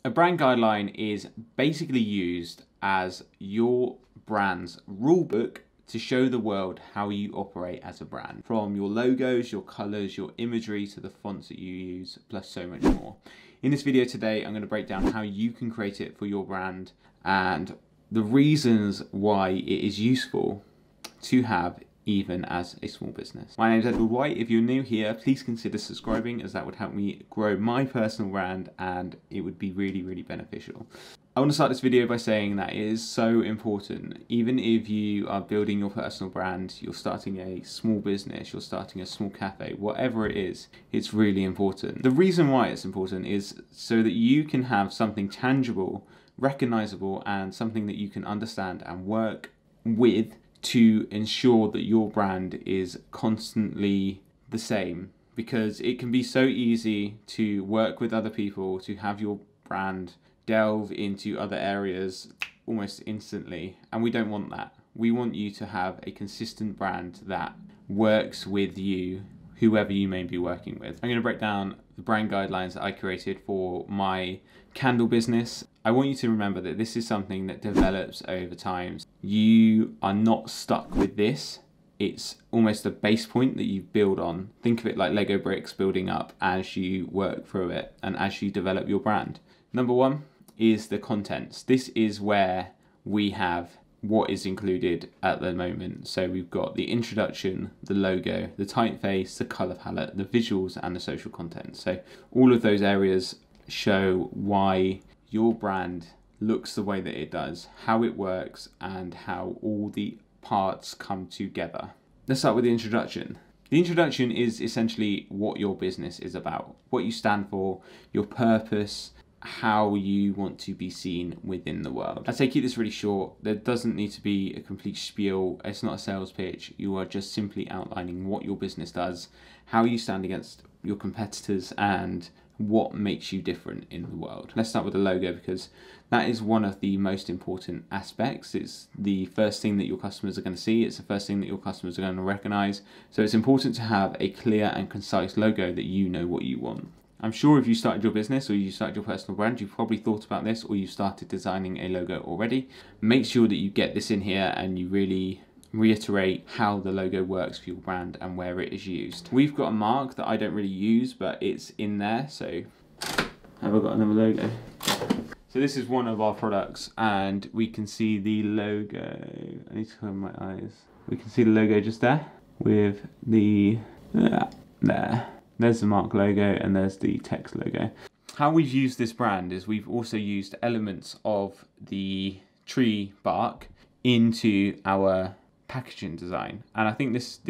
A brand guideline is basically used as your brand's rulebook to show the world how you operate as a brand. From your logos, your colors, your imagery, to the fonts that you use, plus so much more. In this video today, I'm going to break down how you can create it for your brand and the reasons why it is useful to have even as a small business. My name is Edward White. If you're new here, please consider subscribing, as that would help me grow my personal brand and it would be really, really beneficial. I want to start this video by saying that it is so important. Even if you are building your personal brand, you're starting a small business, you're starting a small cafe, whatever it is, it's really important. The reason why it's important is so that you can have something tangible, recognizable, and something that you can understand and work with to ensure that your brand is constantly the same. Because it can be so easy to work with other people, to have your brand delve into other areas almost instantly, and we don't want that. We want you to have a consistent brand that works with you, whoever you may be working with. I'm going to break down the brand guidelines that I created for my candle business. I want you to remember that this is something that develops over time. You are not stuck with this. It's almost a base point that you build on. Think of it like Lego bricks building up as you work through it and as you develop your brand. Number one is the contents. This is where we have what is included at the moment. So we've got the introduction, the logo, the typeface, the color palette, the visuals, and the social content. So all of those areas show why your brand looks the way that it does, how it works, and how all the parts come together. Let's start with the introduction. The introduction is essentially what your business is about, what you stand for, your purpose, how you want to be seen within the world. I'd say keep this really short. There doesn't need to be a complete spiel. It's not a sales pitch. You are just simply outlining what your business does, how you stand against your competitors, and what makes you different in the world. Let's start with the logo, because that is one of the most important aspects. It's the first thing that your customers are going to see. It's the first thing that your customers are going to recognize. So it's important to have a clear and concise logo that you know what you want. I'm sure if you started your business or you started your personal brand, you've probably thought about this, or you started designing a logo already. Make sure that you get this in here and you really reiterate how the logo works for your brand and where it is used. We've got a mark that I don't really use, but it's in there. So have I got another logo? So this is one of our products and we can see the logo. I need to cover my eyes. We can see the logo just there with the, there. There's the mark logo and there's the text logo. How we've used this brand is we've also used elements of the tree bark into our packaging design. And I think this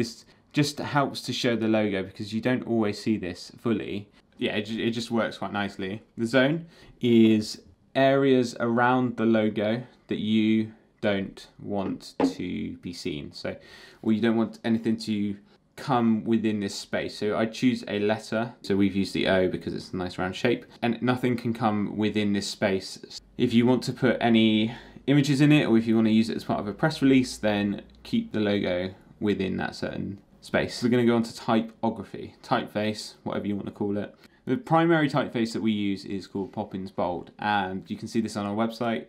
just helps to show the logo, because you don't always see this fully. Yeah, it just works quite nicely. The zone is areas around the logo that you don't want to be seen. So, or you don't want anything to come within this space. So I choose a letter. So we've used the O because it's a nice round shape, and nothing can come within this space. If you want to put any images in it, or if you want to use it as part of a press release, then keep the logo within that certain space. We're going to go on to typography, typeface, whatever you want to call it. The primary typeface that we use is called Poppins Bold, and you can see this on our website.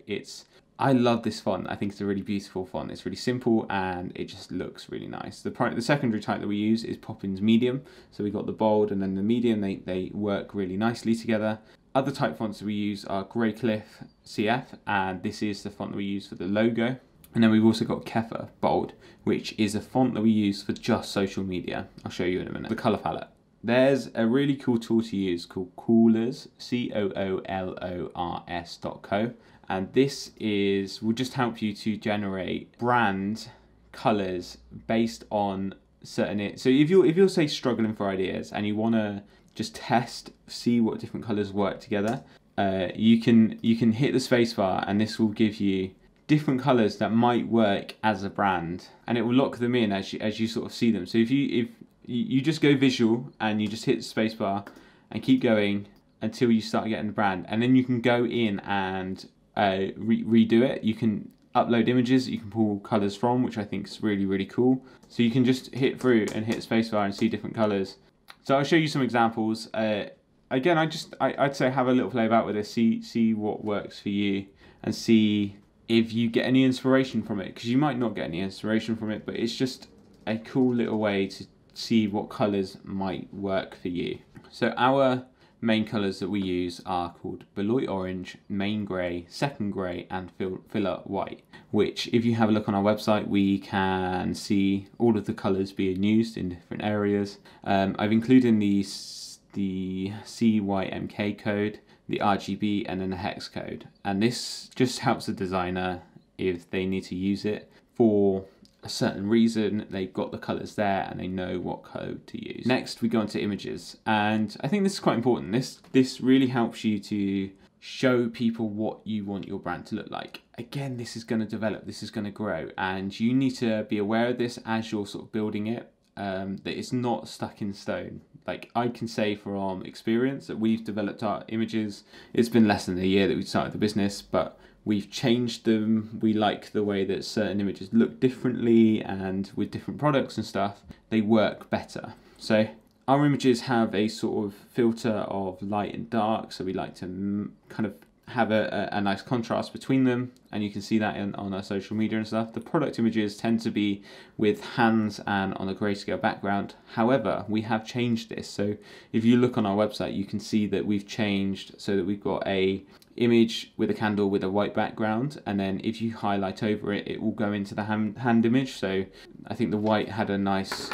I love this font. I think it's a really beautiful font. It's really simple and it just looks really nice. The secondary type that we use is Poppins Medium. So we've got the bold and then the medium. They work really nicely together. Other type fonts that we use are Greycliff CF, and this is the font that we use for the logo. And then we've also got Kefir Bold, which is a font that we use for just social media. I'll show you in a minute. The color palette. There's a really cool tool to use called Coolors, COOLORS.co. And this will just help you to generate brand colors based on certain. So if you're say struggling for ideas and you want to just test, see what different colors work together, you can hit the spacebar and this will give you different colors that might work as a brand, and it will lock them in as you sort of see them. So if you just go visual and you just hit the spacebar and keep going until you start getting the brand, and then you can go in and redo it. You can upload images that you can pull colors from, which I think is really, really cool. So you can just hit through and hit spacebar and see different colors. So I'll show you some examples. again, I'd say have a little play about with this, see what works for you, and see if you get any inspiration from it, because you might not get any inspiration from it, but it's just a cool little way to see what colours might work for you. So our main colours that we use are called Beloit Orange, Main Grey, Second Grey, and Filler White, which if you have a look on our website, we can see all of the colours being used in different areas. I've included the CYMK code, the RGB, and then the hex code. And this just helps the designer if they need to use it for a certain reason. They've got the colours there and they know what code to use. Next, we go on to images. And I think this is quite important. This really helps you to show people what you want your brand to look like. Again, this is going to develop, this is going to grow, and you need to be aware of this as you're sort of building it, that it's not stuck in stone. Like, I can say from experience that we've developed our images. It's been less than a year that we started the business, but we've changed them. We like the way that certain images look differently, and with different products and stuff, they work better. So our images have a sort of filter of light and dark, so we like to kind of have a nice contrast between them, and you can see that on our social media and stuff. The product images tend to be with hands and on a grayscale background. However, we have changed this, so if you look on our website, you can see that we've changed so that we've got a image with a candle with a white background, and then if you highlight over it, it will go into the hand image. So I think the white had a nice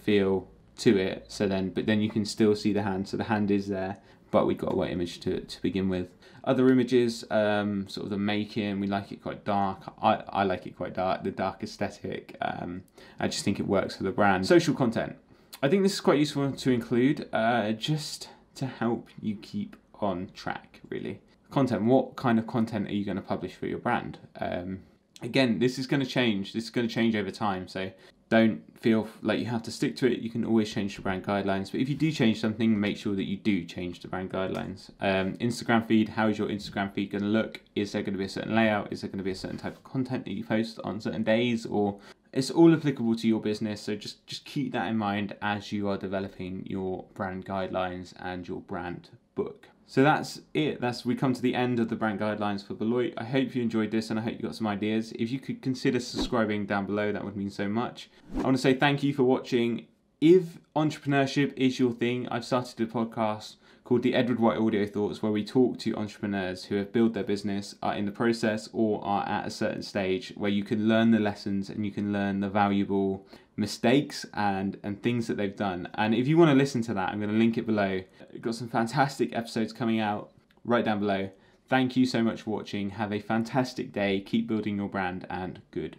feel to it, but then you can still see the hand, so the hand is there, but we've got a white image to begin with. Other images, sort of the making, we like it quite dark. I like it quite dark, the dark aesthetic. I just think it works for the brand. Social content. I think this is quite useful to include, just to help you keep on track, really. Content, what kind of content are you going to publish for your brand? Again, this is going to change. This is going to change over time, so don't feel like you have to stick to it. You can always change the brand guidelines, but if you do change something, make sure that you do change the brand guidelines. Instagram feed, how is your Instagram feed going to look? Is there going to be a certain layout? Is there going to be a certain type of content that you post on certain days? Or it's all applicable to your business, so just keep that in mind as you are developing your brand guidelines and your brand book. So that's it. We come to the end of the brand guidelines for Beloit. I hope you enjoyed this, and I hope you got some ideas. If you could consider subscribing down below, that would mean so much. I want to say thank you for watching. If entrepreneurship is your thing, I've started a podcast called the Edward White Audio Thoughts, where we talk to entrepreneurs who have built their business, are in the process, or are at a certain stage where you can learn the lessons and you can learn the valuable mistakes and things that they've done. And if you want to listen to that, I'm going to link it below. We've got some fantastic episodes coming out right down below. Thank you so much for watching. Have a fantastic day. Keep building your brand, and goodbye.